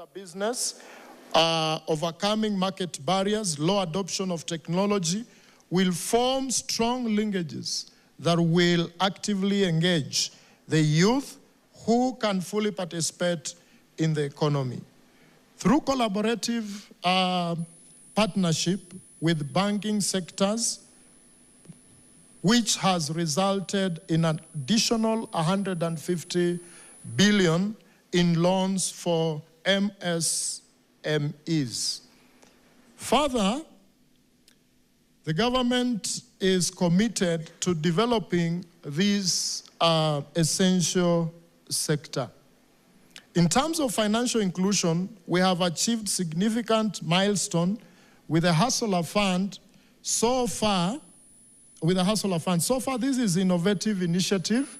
sector business, overcoming market barriers, low adoption of technology, will form strong linkages that will actively engage the youth who can fully participate in the economy. Through collaborative partnership with banking sectors, which has resulted in an additional 150 billion in loans for MSMEs. Further, the government is committed to developing this essential sector. In terms of financial inclusion, we have achieved significant milestone with the Hustler Fund so far. So far, this is an innovative initiative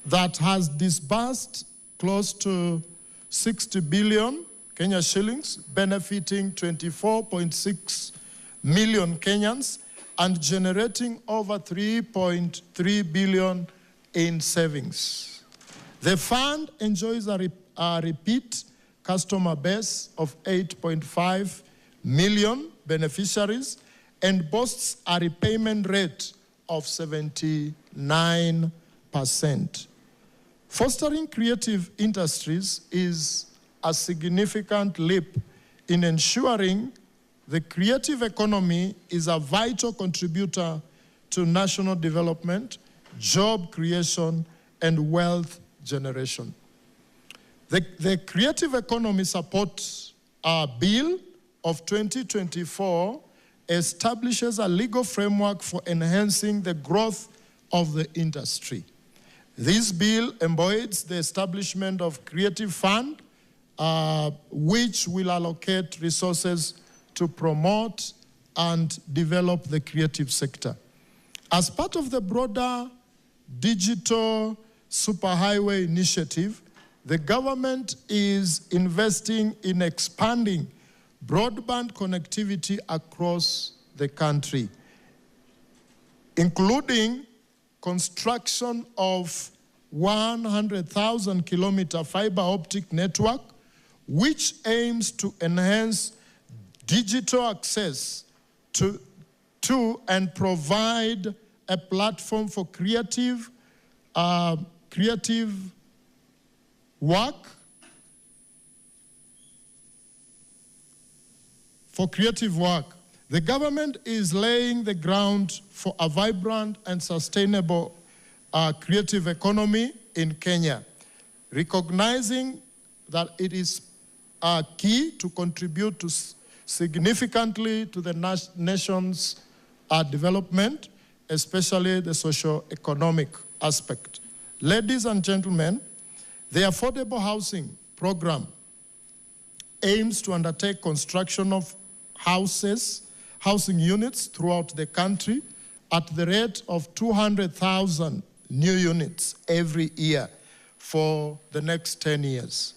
that has disbursed close to 60 billion Kenya shillings, benefiting 24.6 million Kenyans and generating over 3.3 billion in savings. The fund enjoys a repeat customer base of 8.5 million beneficiaries and boasts a repayment rate of 79%. Fostering creative industries is a significant leap in ensuring the creative economy is a vital contributor to national development, job creation, and wealth generation. The Creative Economy Support Bill of 2024 establishes a legal framework for enhancing the growth of the industry. This bill embodies the establishment of Creative Fund, which will allocate resources to promote and develop the creative sector. As part of the broader digital superhighway initiative, the government is investing in expanding broadband connectivity across the country, including construction of 100,000 kilometer fiber optic network, which aims to enhance digital access to and provide a platform for creative work. The government is laying the ground for a vibrant and sustainable creative economy in Kenya, recognizing that it is key to contribute significantly to the nation's development, especially the socio-economic aspect. Ladies and gentlemen, the Affordable Housing Program aims to undertake construction of housing units throughout the country at the rate of 200,000 new units every year for the next 10 years.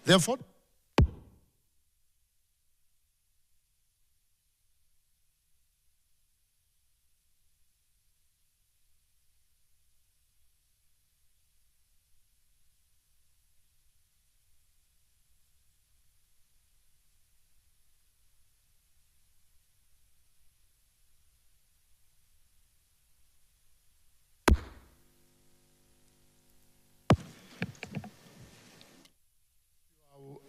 Therefore,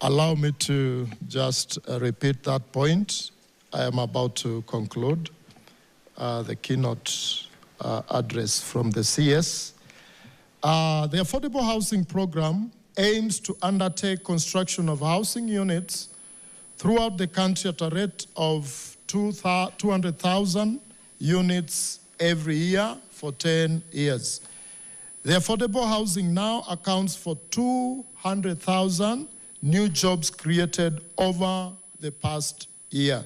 allow me to just repeat that point. I am about to conclude the keynote address from the CS. The Affordable Housing Program aims to undertake construction of housing units throughout the country at a rate of 200,000 units every year for 10 years. The affordable housing now accounts for 200,000 new jobs created over the past year.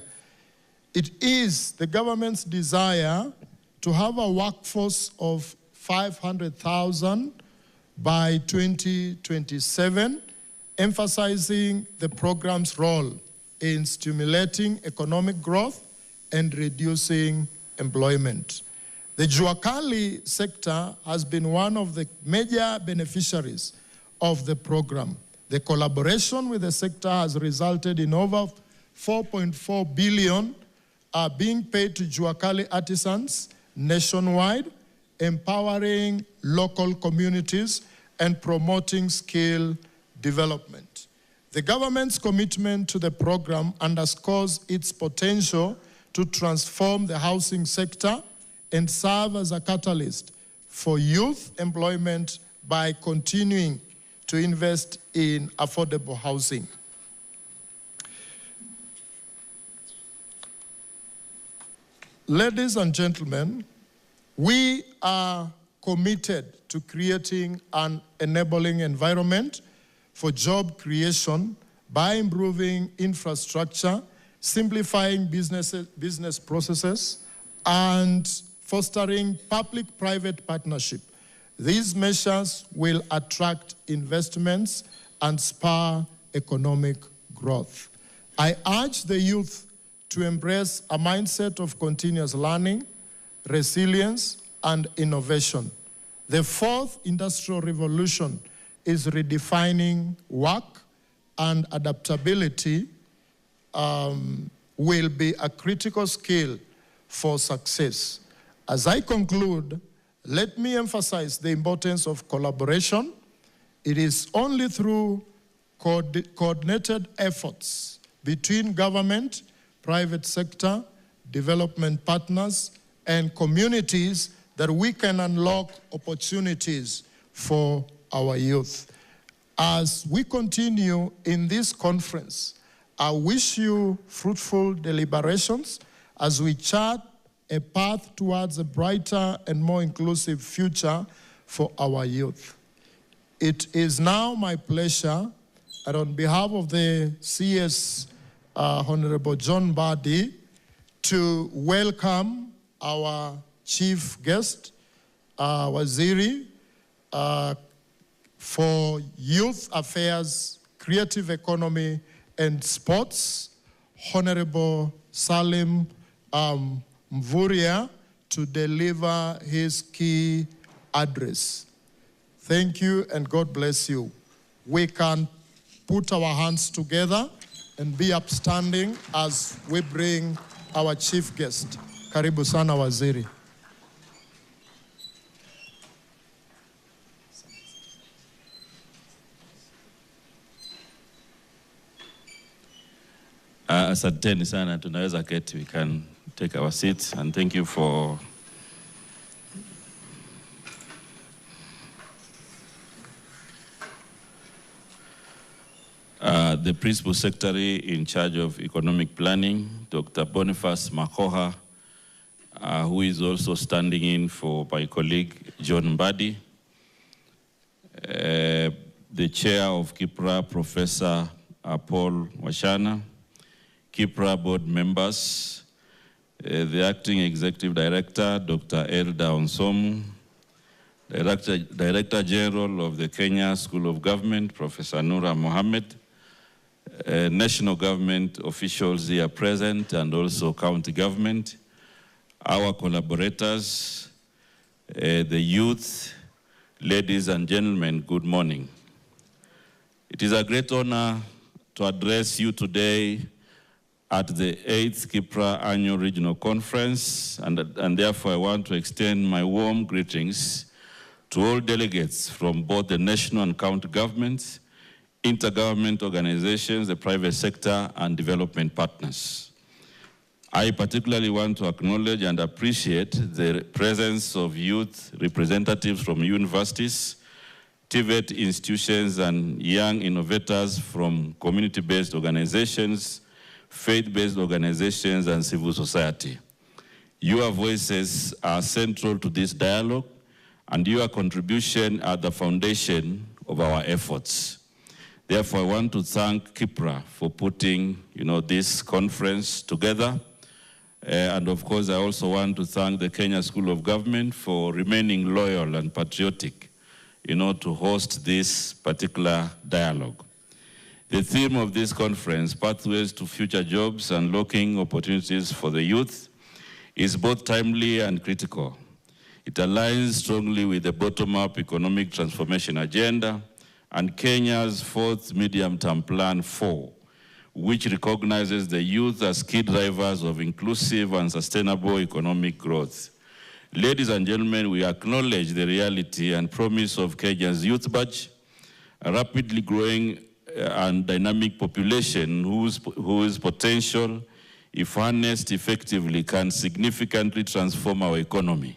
It is the government's desire to have a workforce of 500,000 by 2027, emphasizing the program's role in stimulating economic growth and reducing employment. The Juakali sector has been one of the major beneficiaries of the program, The collaboration with the sector has resulted in over 4.4 billion being paid to Juakali artisans nationwide, empowering local communities and promoting skill development. The government's commitment to the program underscores its potential to transform the housing sector and serve as a catalyst for youth employment by continuing to invest in affordable housing. Ladies and gentlemen, we are committed to creating an enabling environment for job creation by improving infrastructure, simplifying business processes, and fostering public-private partnership. These measures will attract investments and spur economic growth. I urge the youth to embrace a mindset of continuous learning, resilience, and innovation. The fourth industrial revolution is redefining work, and adaptability will be a critical skill for success. As I conclude, let me emphasize the importance of collaboration. It is only through coordinated efforts between government, private sector, development partners, and communities that we can unlock opportunities for our youth. As we continue in this conference, I wish you fruitful deliberations as we chart a path towards a brighter and more inclusive future for our youth. It is now my pleasure, and on behalf of the CS Honorable John Mbadi, to welcome our chief guest, Waziri for Youth Affairs, Creative Economy and Sports, Honorable Salim Mvuria, to deliver his key address. Thank you and God bless you. We can put our hands together and be upstanding as we bring our chief guest. Karibu sana Waziri. Asanteni sana, tunaweza keti, we can take our seats, and thank you for the Principal Secretary in charge of Economic Planning, Dr. Boniface Makoha, who is also standing in for my colleague, John Mbadi, the Chair of KIPPRA, Professor Paul Washana, KIPPRA board members, the Acting Executive Director, Dr. Elda Onsomu, Director General of the Kenya School of Government, Professor Nura Mohammed, national government officials here present, and also county government, our collaborators, the youth, ladies and gentlemen, good morning. It is a great honor to address you today at the 8th KIPPRA Annual Regional Conference, and therefore I want to extend my warm greetings to all delegates from both the national and county governments, intergovernment organizations, the private sector, and development partners. I particularly want to acknowledge and appreciate the presence of youth representatives from universities, TVET institutions, and young innovators from community-based organizations, faith-based organizations, and civil society. Your voices are central to this dialogue, and your contribution are the foundation of our efforts. Therefore, I want to thank KIPPRA for putting, this conference together. And of course, I also want to thank the Kenya School of Government for remaining loyal and patriotic, to host this particular dialogue. The theme of this conference, Pathways to Future Jobs, Unlocking Opportunities for the Youth, is both timely and critical. It aligns strongly with the bottom-up economic transformation agenda and Kenya's fourth medium-term plan 4, which recognizes the youth as key drivers of inclusive and sustainable economic growth. Ladies and gentlemen, we acknowledge the reality and promise of Kenya's youth budget, a rapidly growing and dynamic population whose potential, if harnessed effectively, can significantly transform our economy.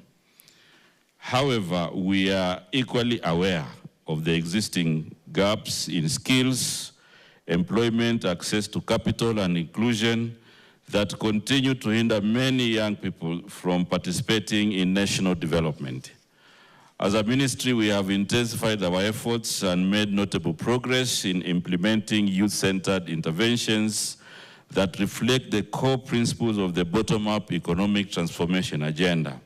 However, we are equally aware of the existing gaps in skills, employment, access to capital, and inclusion that continue to hinder many young people from participating in national development. As a ministry, we have intensified our efforts and made notable progress in implementing youth-centered interventions that reflect the core principles of the bottom-up economic transformation agenda: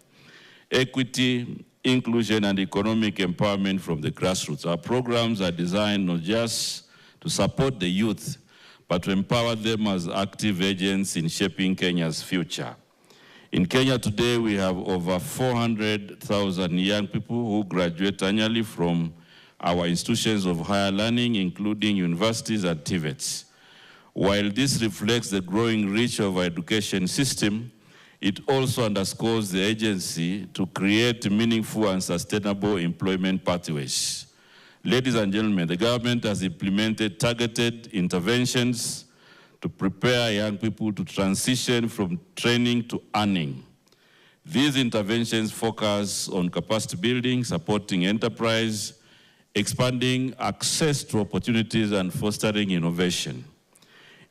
equity, inclusion, and economic empowerment from the grassroots. Our programs are designed not just to support the youth, but to empower them as active agents in shaping Kenya's future. In Kenya today, we have over 400,000 young people who graduate annually from our institutions of higher learning, including universities and TVETs. While this reflects the growing reach of our education system, it also underscores the agency to create meaningful and sustainable employment pathways. Ladies and gentlemen, the government has implemented targeted interventions to prepare young people to transition from training to earning. These interventions focus on capacity building, supporting enterprise, expanding access to opportunities, and fostering innovation.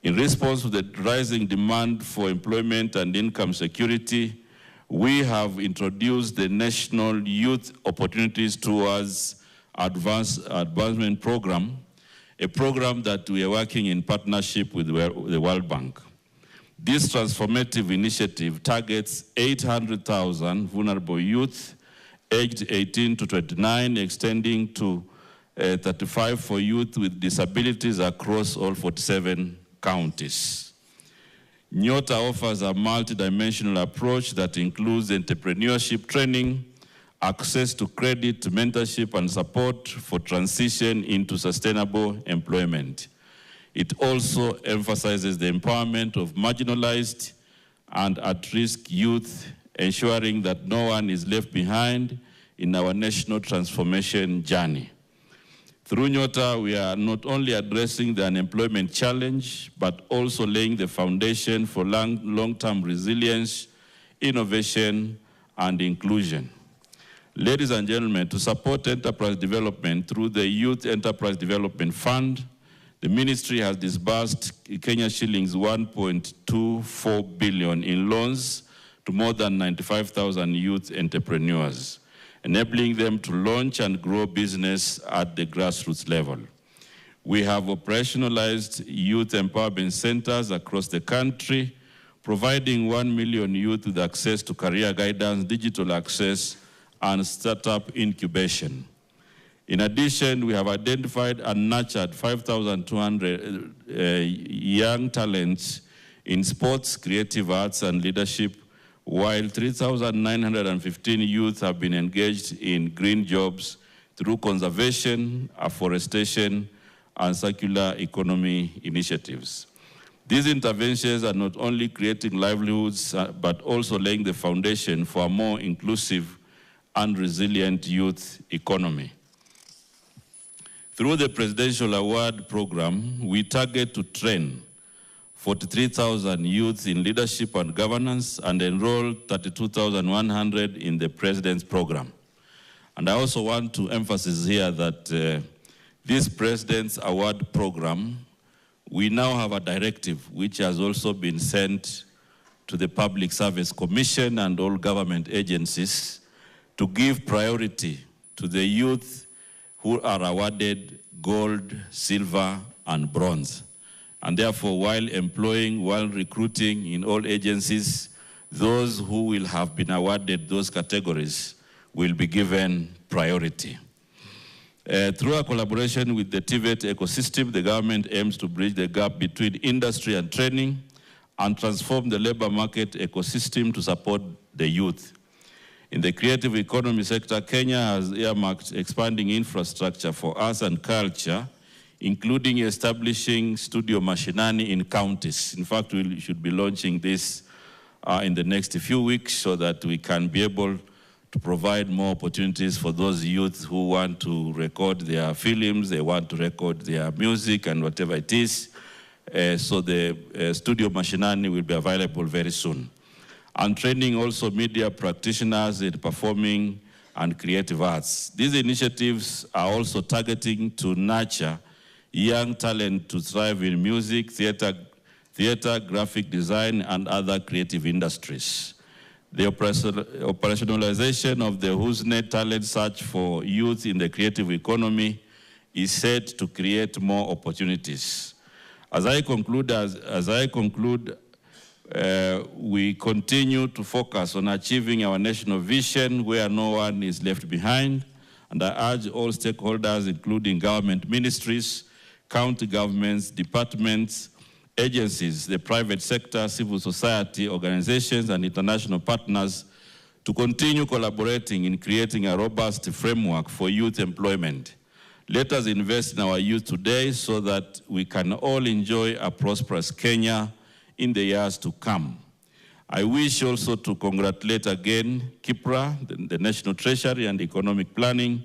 In response to the rising demand for employment and income security, we have introduced the National Youth Opportunities Towards Advancement Program, a program that we are working in partnership with the World Bank. This transformative initiative targets 800,000 vulnerable youth aged 18 to 29, extending to 35 for youth with disabilities across all 47 counties. Nyota offers a multidimensional approach that includes entrepreneurship training, access to credit, mentorship, and support for transition into sustainable employment. It also emphasizes the empowerment of marginalized and at-risk youth, ensuring that no one is left behind in our national transformation journey. Through Nyota, we are not only addressing the unemployment challenge, but also laying the foundation for long-term resilience, innovation, and inclusion. Ladies and gentlemen, to support enterprise development through the Youth Enterprise Development Fund, the ministry has disbursed Kenya shillings 1.24 billion in loans to more than 95,000 youth entrepreneurs, enabling them to launch and grow business at the grassroots level. We have operationalized youth empowerment centers across the country, providing 1 million youth with access to career guidance, digital access, and startup incubation. In addition, we have identified and nurtured 5,200 young talents in sports, creative arts, and leadership, while 3,915 youth have been engaged in green jobs through conservation, afforestation, and circular economy initiatives. These interventions are not only creating livelihoods, but also laying the foundation for a more inclusive and resilient youth economy. Through the Presidential Award Program, we target to train 43,000 youths in leadership and governance and enroll 32,100 in the President's Program. And I also want to emphasize here that this President's Award Program, we now have a directive which has also been sent to the Public Service Commission and all government agencies to give priority to the youth who are awarded gold, silver, and bronze. And therefore, while employing, while recruiting in all agencies, those who will have been awarded those categories will be given priority. Through a collaboration with the TVET ecosystem, the government aims to bridge the gap between industry and training and transform the labor market ecosystem to support the youth. In the creative economy sector, Kenya has earmarked expanding infrastructure for arts and culture, including establishing Studio Mashinani in counties. In fact, we should be launching this in the next few weeks so that we can be able to provide more opportunities for those youth who want to record their films, they want to record their music and whatever it is. So the Studio Mashinani will be available very soon. And training also media practitioners in performing and creative arts. These initiatives are also targeting to nurture young talent to thrive in music, theater, graphic design, and other creative industries. The operationalization of the HousNet talent search for youth in the creative economy is set to create more opportunities. As I conclude, we continue to focus on achieving our national vision where no one is left behind, and I urge all stakeholders, including government ministries, county governments, departments, agencies, the private sector, civil society, organizations, and international partners to continue collaborating in creating a robust framework for youth employment. Let us invest in our youth today so that we can all enjoy a prosperous Kenya in the years to come. I wish also to congratulate again KIPPRA, the National Treasury and Economic Planning,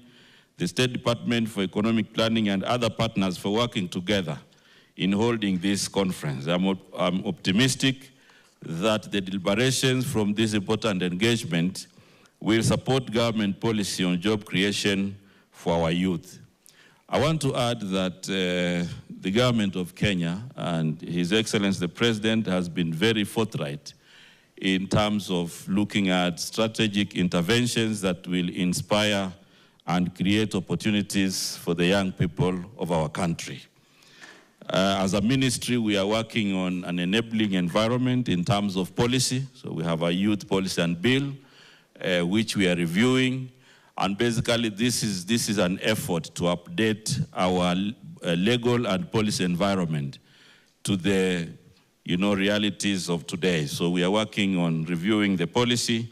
the State Department for Economic Planning, and other partners for working together in holding this conference. I'm optimistic that the deliberations from this important engagement will support government policy on job creation for our youth. I want to add that the government of Kenya and His Excellency the President has been very forthright in terms of looking at strategic interventions that will inspire and create opportunities for the young people of our country. As a ministry, we are working on an enabling environment in terms of policy. So we have a youth policy and bill, which we are reviewing. And basically, this is an effort to update our legal and policy environment to the realities of today. So we are working on reviewing the policy.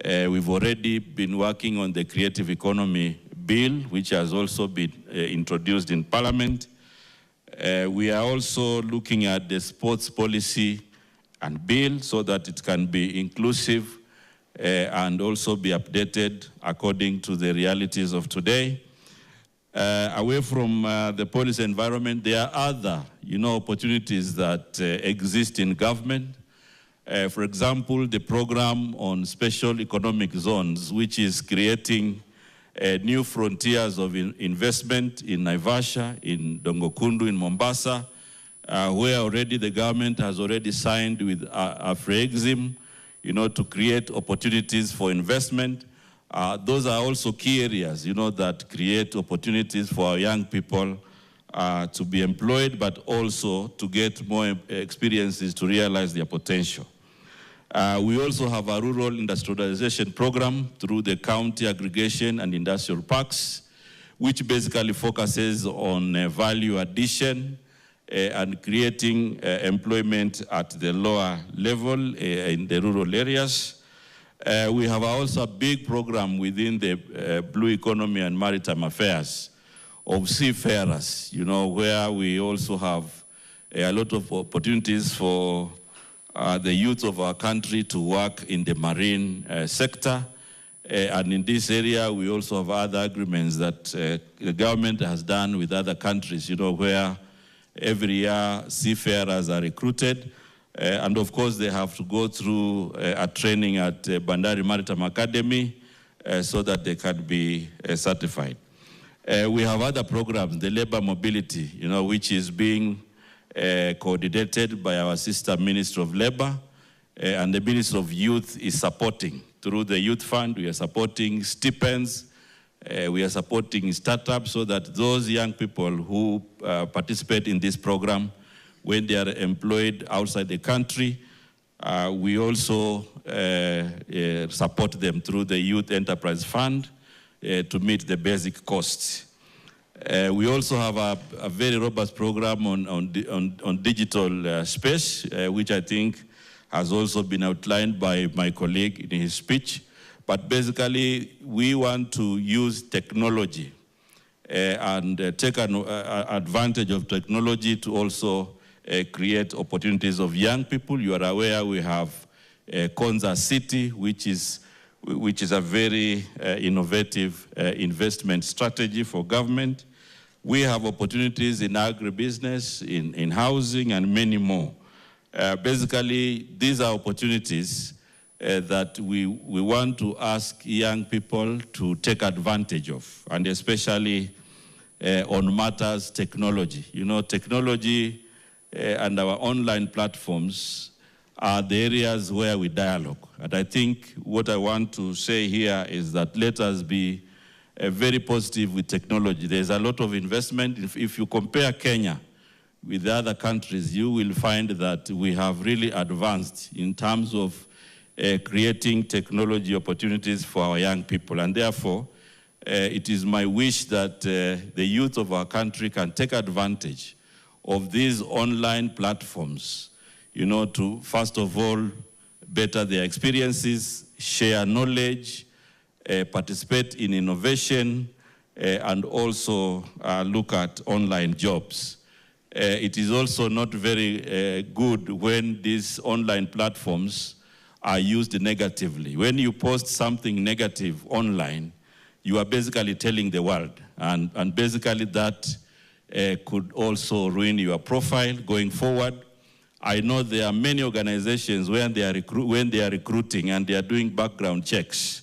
We've already been working on the creative economy bill, which has also been introduced in Parliament. We are also looking at the sports policy and bill so that it can be inclusive and also be updated according to the realities of today. Away from the policy environment, there are other, opportunities that exist in government. For example, the program on special economic zones, which is creating new frontiers of investment in Naivasha, in Dongokundu, in Mombasa, where already the government has already signed with Afrexim, to create opportunities for investment. Those are also key areas, that create opportunities for our young people to be employed, but also to get more experiences to realize their potential. We also have a rural industrialization program through the county aggregation and industrial parks, which basically focuses on value addition and creating employment at the lower level in the rural areas. We have also a big program within the Blue Economy and Maritime Affairs of seafarers, where we also have a lot of opportunities for the youth of our country to work in the marine sector. And in this area, we also have other agreements that the government has done with other countries, where every year seafarers are recruited. And of course, they have to go through a training at Bandari Maritime Academy so that they can be certified. We have other programs, the labor mobility, which is being coordinated by our sister Minister of Labor, and the Minister of Youth is supporting. Through the Youth Fund, we are supporting stipends, we are supporting startups so that those young people who participate in this program, when they are employed outside the country, we also support them through the Youth Enterprise Fund to meet the basic costs. We also have a very robust program on digital space, which I think has also been outlined by my colleague in his speech. But basically, we want to use technology and take an advantage of technology to also create opportunities of young people. You are aware we have Konza City, which is a very innovative investment strategy for government. We have opportunities in agribusiness, in housing, and many more. Basically, these are opportunities that we want to ask young people to take advantage of, and especially on matters technology. You know, technology and our online platforms are the areas where we dialogue. And I think what I want to say here is that let us be very positive with technology. There's a lot of investment. If you compare Kenya with the other countries, you will find that we have really advanced in terms of creating technology opportunities for our young people. And therefore, it is my wish that the youth of our country can take advantage of these online platforms, you know, to first of all, better their experiences, share knowledge, participate in innovation, and also look at online jobs. It is also not very good when these online platforms are used negatively. When you post something negative online, you are basically telling the world, and basically that could also ruin your profile going forward. I know there are many organizations when they are recruiting and they are doing background checks.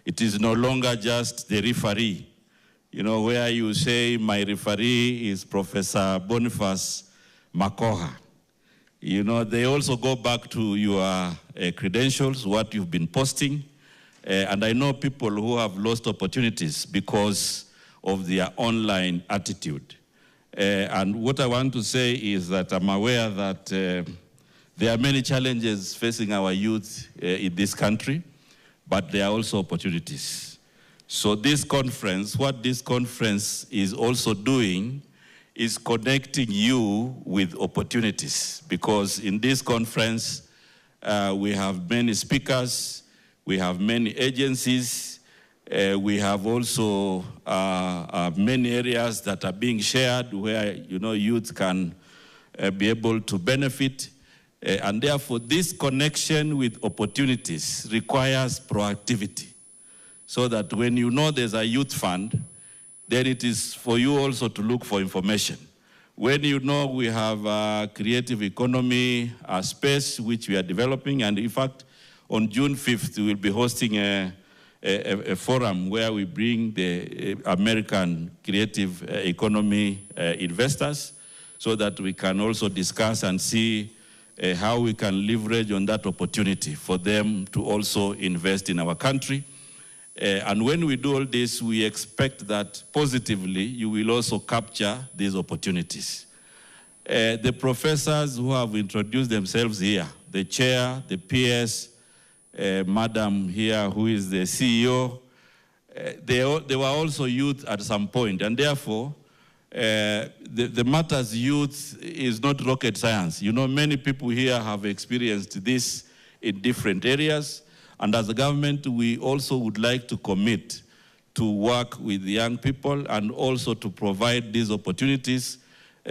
It is no longer just the referee, you know, where you say my referee is Professor Boniface Makoha. You know, they also go back to your credentials, what you've been posting. And I know people who have lost opportunities because of their online attitude. And what I want to say is that I'm aware that there are many challenges facing our youth in this country, but there are also opportunities. So this conference, what this conference is also doing is connecting you with opportunities, because in this conference, we have many speakers, we have many agencies, we have also many areas that are being shared where, you know, youth can be able to benefit. And therefore, this connection with opportunities requires proactivity, so that when you know there's a youth fund, then it is for you also to look for information. When you know we have a creative economy space which we are developing, and in fact, on June 5th, we will be hosting a forum where we bring the American creative economy investors, so that we can also discuss and see how we can leverage on that opportunity for them to also invest in our country. And when we do all this, we expect that positively you will also capture these opportunities. The professors who have introduced themselves here, the chair, the PS, madam here who is the CEO, they were also youth at some point, and therefore the matters youth is not rocket science. You know, many people here have experienced this in different areas, and as a government, we also would like to commit to work with young people and also to provide these opportunities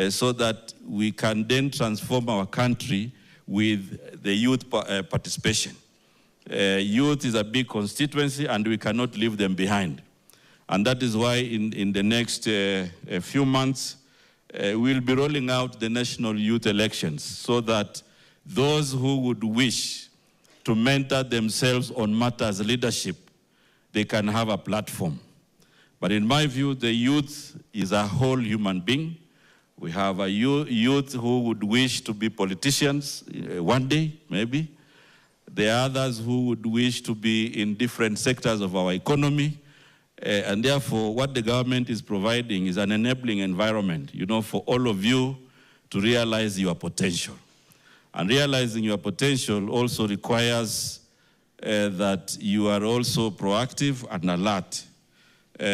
so that we can then transform our country with the youth participation. Youth is a big constituency and we cannot leave them behind. And that is why in the next few months, we'll be rolling out the national youth elections so that those who would wish to mentor themselves on matters leadership, they can have a platform. But in my view, the youth is a whole human being. We have a youth who would wish to be politicians one day, maybe. There are others who would wish to be in different sectors of our economy. And therefore, what the government is providing is an enabling environment, you know, for all of you to realize your potential. And realizing your potential also requires that you are also proactive and alert.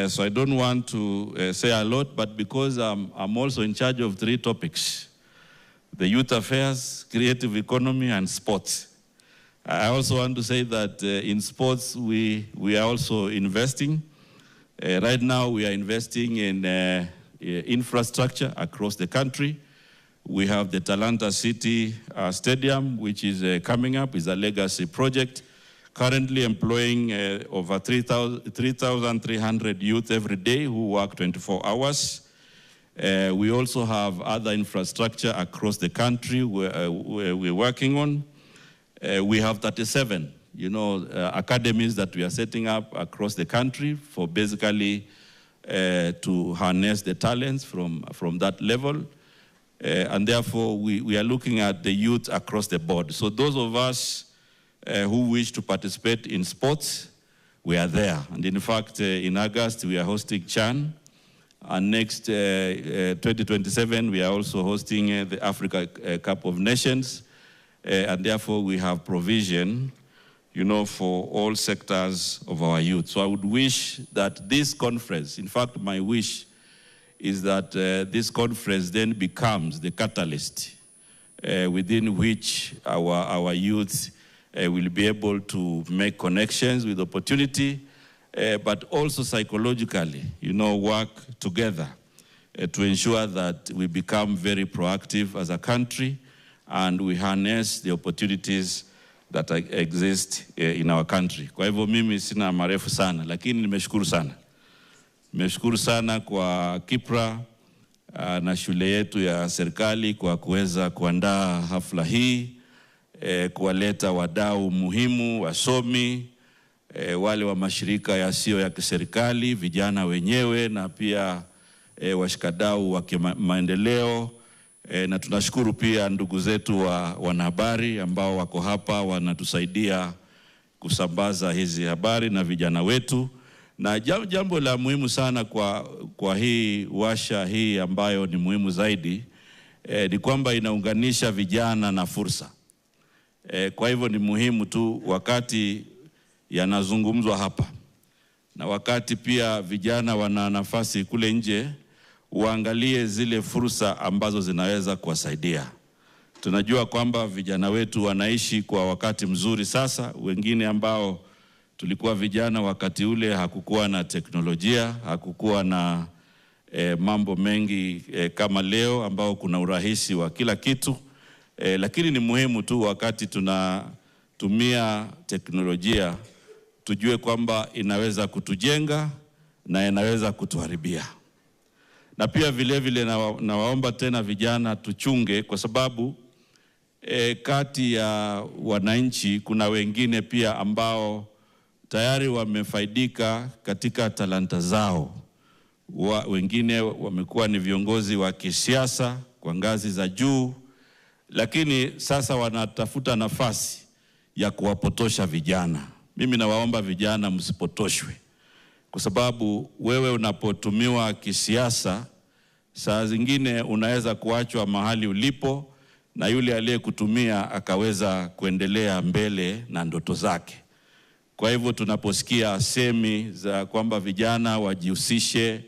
So I don't want to say a lot, but because I'm also in charge of 3 topics: the youth affairs, creative economy, and sports. I also want to say that in sports, we are also investing. Right now, we are investing in infrastructure across the country. We have the Talanta City Stadium, which is coming up. It's a legacy project, currently employing over 3,300 youth every day who work 24 hours. We also have other infrastructure across the country we're working on. We have 37, academies that we are setting up across the country for basically to harness the talents from that level. And therefore, we are looking at the youth across the board. So those of us who wish to participate in sports, we are there. And in fact, in August, we are hosting CHAN. And next 2027, we are also hosting the Africa Cup of Nations. And therefore, we have provision, for all sectors of our youth. So I would wish that this conference, in fact, my wish is that this conference then becomes the catalyst within which our youth will be able to make connections with opportunity, but also psychologically, work together to ensure that we become very proactive as a country and we harness the opportunities that exist in our country. Kwa hivyo mimi sina marefu sana, lakini nimeshukuru sana. Nimeshukuru sana kwa KIPPRA na shule yetu ya serikali kwa kuweza kuandaa hafla hii, kuwaleta wadau muhimu, wasomi, wale wa mashirika yasiyo ya kiserikali, vijana wenyewe na pia washikadau wa maendeleo. Na tunashukuru pia ndugu zetu wa wanahabari ambao wako hapa wanatusaidia kusambaza hizi habari na vijana wetu. Na jambo la muhimu sana kwa hii washa hii ambayo ni muhimu zaidi ni kwamba inaunganisha vijana na fursa. Kwa hivyo ni muhimu tu wakati yanazungumzwa hapa na wakati pia vijana wana nafasi kule nje, uangalie zile fursa ambazo zinaweza kuwasaidia. Tunajua kwamba vijana wetu wanaishi kwa wakati mzuri sasa. Wengine ambao tulikuwa vijana wakati ule hakukuwa na teknolojia, hakukuwa na mambo mengi kama leo ambao kuna urahisi wa kila kitu. Lakini ni muhimu tu wakati tunatumia teknolojia tujue kwamba inaweza kutujenga na inaweza kutuharibia. Na pia vile vile nawaomba tena vijana tuchunge, kwa sababu kati ya wananchi kuna wengine pia ambao tayari wamefaidika katika talanta zao. Wengine wamekuwa ni viongozi wa kisiasa kwa ngazi za juu, lakini sasa wanatafuta nafasi ya kuwapotosha vijana. Mimi nawaomba vijana msipotoshwe, kwa sababu wewe unapotumiwa kisiasa, saa zingine unaweza kuachwa mahali ulipo na yule aliyekutumia akaweza kuendelea mbele na ndoto zake. Kwa hivyo tunaposikia semi za kwamba vijana wajihusishe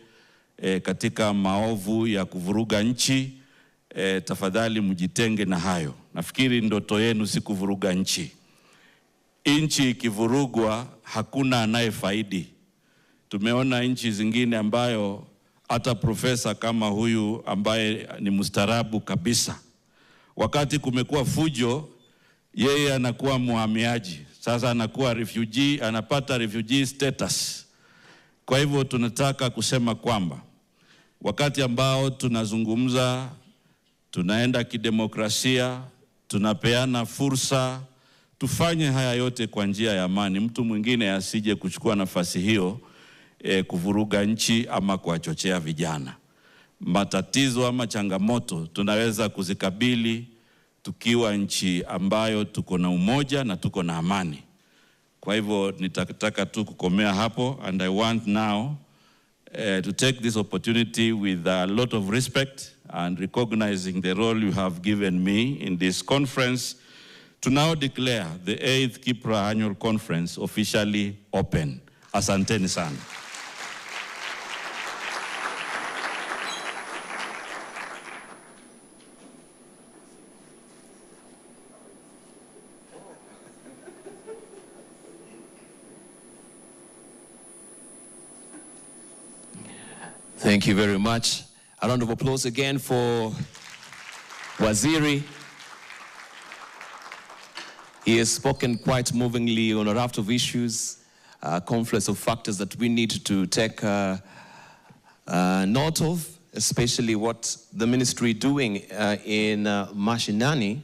katika maovu ya kuvuruga nchi, tafadhali mjitenge na hayo. Nafikiri ndoto yenu si kuvuruga nchi. Nchi ikivurugwa hakuna anayefaidi. Tumeona nchi zingine ambayo hata profesa kama huyu ambaye ni mustarabu kabisa, wakati kumekuwa fujo, yeye anakuwa muhamiaji. Sasa anakuwa refugee, anapata refugee status. Kwa hivyo tunataka kusema kwamba wakati ambao tunazungumza, tunaenda kidemokrasia, tunapeana fursa, tufanye haya yote kwa njia ya amani. Mtu mwingine asije kuchukua nafasi hiyo kuvuruga nchi ama kuwachochea vijana. Matatizo ama changamoto tunaweza kuzikabili tukiwa nchi ambayo tuko na umoja na tuko na amani. Kwa hivyo nitataka tu kukomea hapo, and I want now to take this opportunity with a lot of respect and recognizing the role you have given me in this conference to now declare the 8th KIPPRA Annual Conference officially open. Asanteni sana. Thank you very much. A round of applause again for Waziri. He has spoken quite movingly on a raft of issues, confluence of factors that we need to take note of, especially what the ministry doing in Mashinani.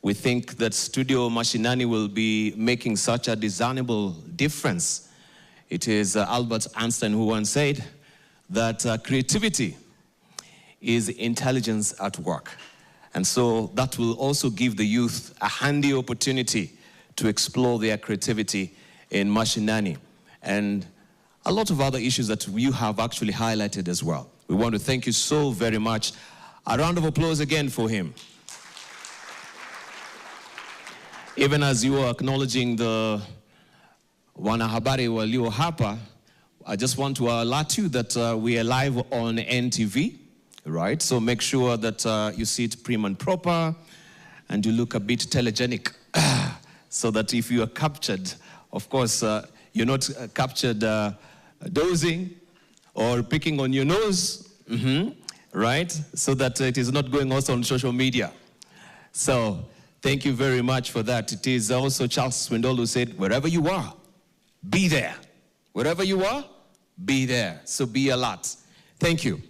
We think that Studio Mashinani will be making such a discernible difference. It is Albert Einstein who once said that creativity is intelligence at work. And so that will also give the youth a handy opportunity to explore their creativity in Mashinani. And a lot of other issues that you have actually highlighted as well. We want to thank you so very much. A round of applause again for him. Even as you are acknowledging the wanahabari walio hapa, I just want to alert you that we are live on NTV, right? So make sure that you see it prim and proper and you look a bit telegenic so that if you are captured, of course, you're not captured dozing or picking on your nose, right? So that it is not going also on social media. So thank you very much for that. It is also Charles Swindoll who said, wherever you are, be there. Wherever you are, be there. So be alert. Thank you.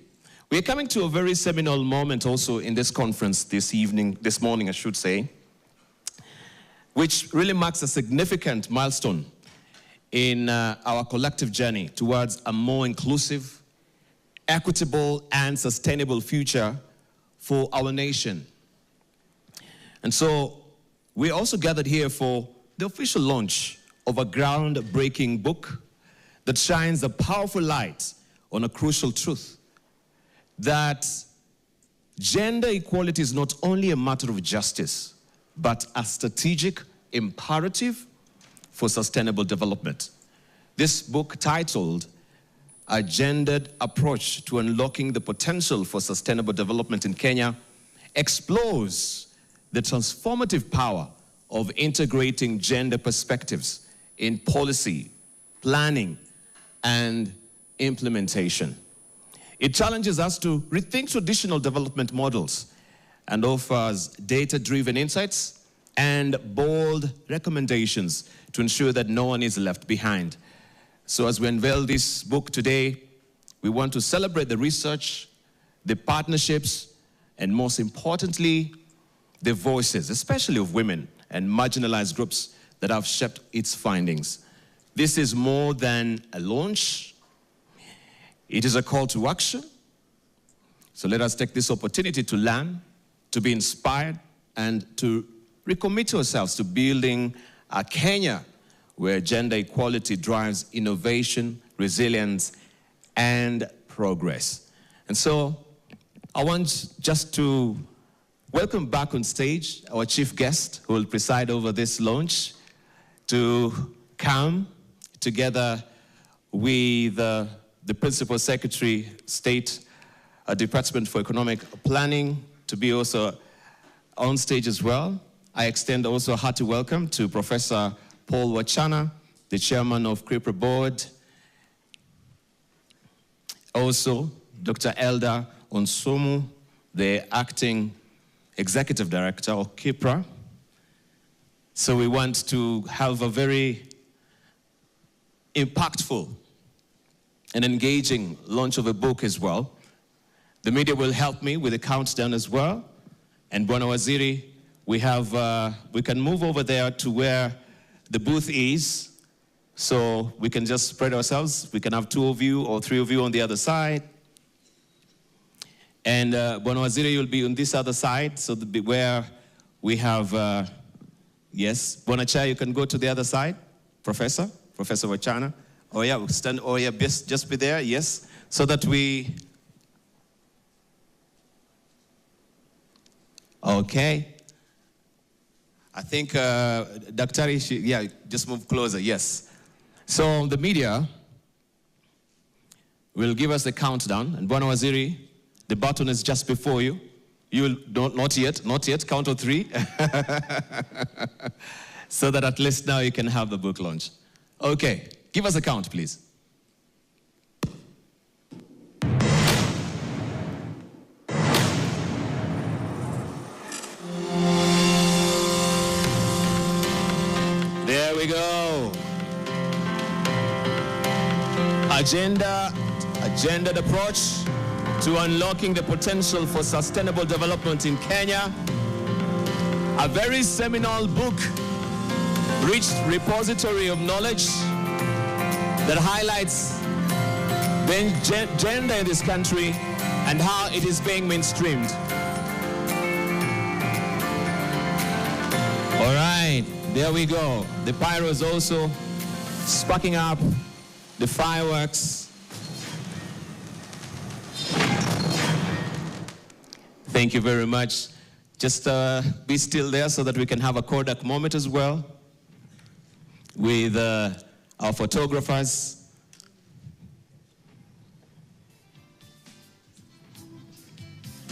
We are coming to a very seminal moment also in this conference this morning, I should say, which really marks a significant milestone in our collective journey towards a more inclusive, equitable, and sustainable future for our nation. And so we also gathered here for the official launch of a groundbreaking book that shines a powerful light on a crucial truth, that gender equality is not only a matter of justice, but a strategic imperative for sustainable development. This book, titled A Gendered Approach to Unlocking the Potential for Sustainable Development in Kenya, explores the transformative power of integrating gender perspectives in policy, planning, and implementation. It challenges us to rethink traditional development models and offers data-driven insights and bold recommendations to ensure that no one is left behind. So as we unveil this book today, we want to celebrate the research, the partnerships, and most importantly, the voices, especially of women and marginalized groups that have shaped its findings. This is more than a launch. It is a call to action. So let us take this opportunity to learn, to be inspired, and to recommit ourselves to building a Kenya where gender equality drives innovation, resilience, and progress. And so I want just to welcome back on stage our chief guest who will preside over this launch to come together with the Principal Secretary, State Department for Economic Planning, to be also on stage as well. I extend also a hearty welcome to Professor Paul Wachana, the Chairman of KIPPRA Board. Also, Dr. Elda Onsomu, the Acting Executive Director of KIPPRA. So we want to have a very impactful and engaging launch of a book as well. The media will help me with the countdown as well. And Bwana Waziri, we can move over there to where the booth is, so we can just spread ourselves. We can have 2 of you or 3 of you on the other side. And Bwana Waziri, you'll be on this other side, so where we have, yes, Bwana Chair, you can go to the other side. Professor Wachana. Oh yeah, stand, oh yeah, just be there, yes. So that we, okay. I think, Daktari, yeah, just move closer, yes. So the media will give us the countdown, and Bwana Waziri, the button is just before you. You will, not yet, count of 3. So that at least now you can have the book launch. Okay, give us a count, please. There we go. Agendaed approach to unlocking the potential for sustainable development in Kenya. A very seminal book, rich repository of knowledge that highlights the gender in this country and how it is being mainstreamed. All right, there we go. The pyro is also sparking up, the fireworks. Thank you very much. Just be still there so that we can have a Kodak moment as well with our photographers.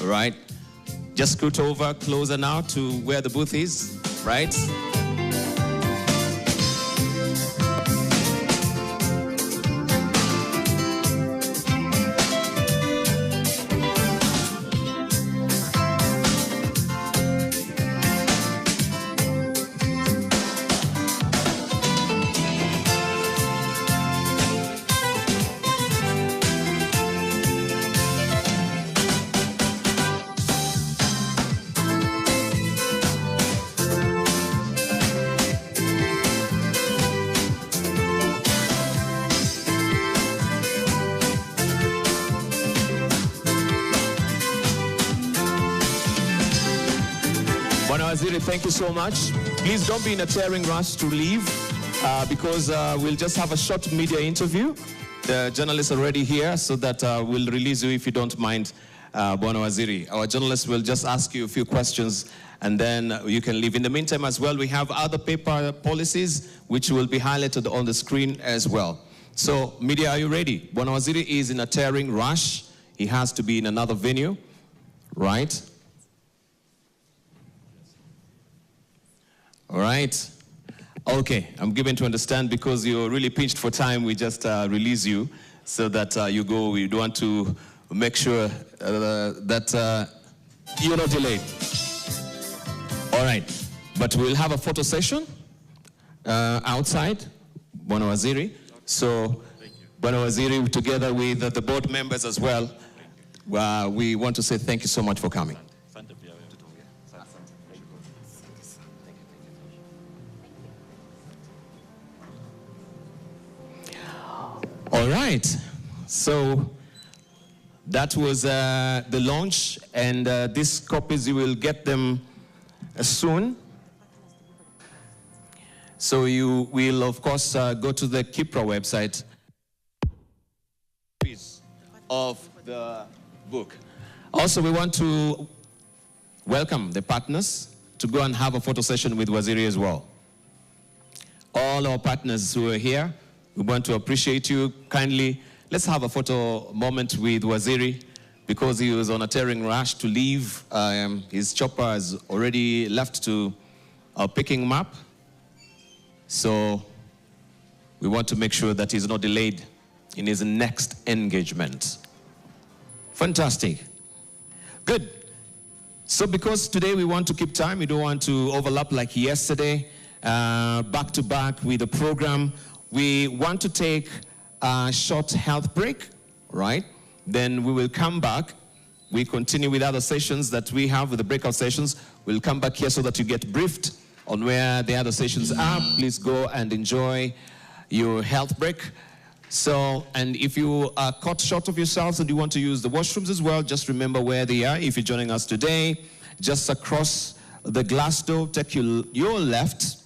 All right, just scoot over closer now to where the booth is, right? Thank you so much. Please don't be in a tearing rush to leave because we'll just have a short media interview. The journalists are already here, so that we'll release you if you don't mind, Bwana Waziri. Our journalists will just ask you a few questions and then you can leave. In the meantime as well, we have other paper policies which will be highlighted on the screen as well. So, media, are you ready? Bwana Waziri is in a tearing rush. He has to be in another venue, right? All right. Okay, I'm given to understand because you're really pinched for time, we just release you so that you go. We do want to make sure that you're not delayed. All right, but we'll have a photo session outside, Bwana Waziri. So, Bwana Waziri, together with the board members as well, we want to say thank you so much for coming. All right, so that was the launch, and these copies, you will get them soon. So you will, of course, go to the KIPPRA website of the book. Also, we want to welcome the partners to go and have a photo session with Waziri as well. All our partners who are here, we want to appreciate you kindly. Let's have a photo moment with Waziri because he was on a tearing rush to leave. His chopper has already left to picking him up. So we want to make sure that he's not delayed in his next engagement. Fantastic. Good. So because today we want to keep time, we don't want to overlap like yesterday, back to back with the program. We want to take a short health break, right? Then we will come back. We continue with other sessions that we have with the breakout sessions. We'll come back here so that you get briefed on where the other sessions are. Please go and enjoy your health break. So, and if you are caught short of yourselves and you want to use the washrooms as well, just remember where they are. If you're joining us today, just across the glass door, take your left,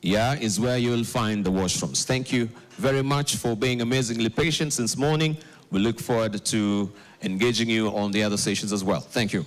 is where you'll find the washrooms. Thank you very much for being amazingly patient since morning. We look forward to engaging you on the other sessions as well. Thank you.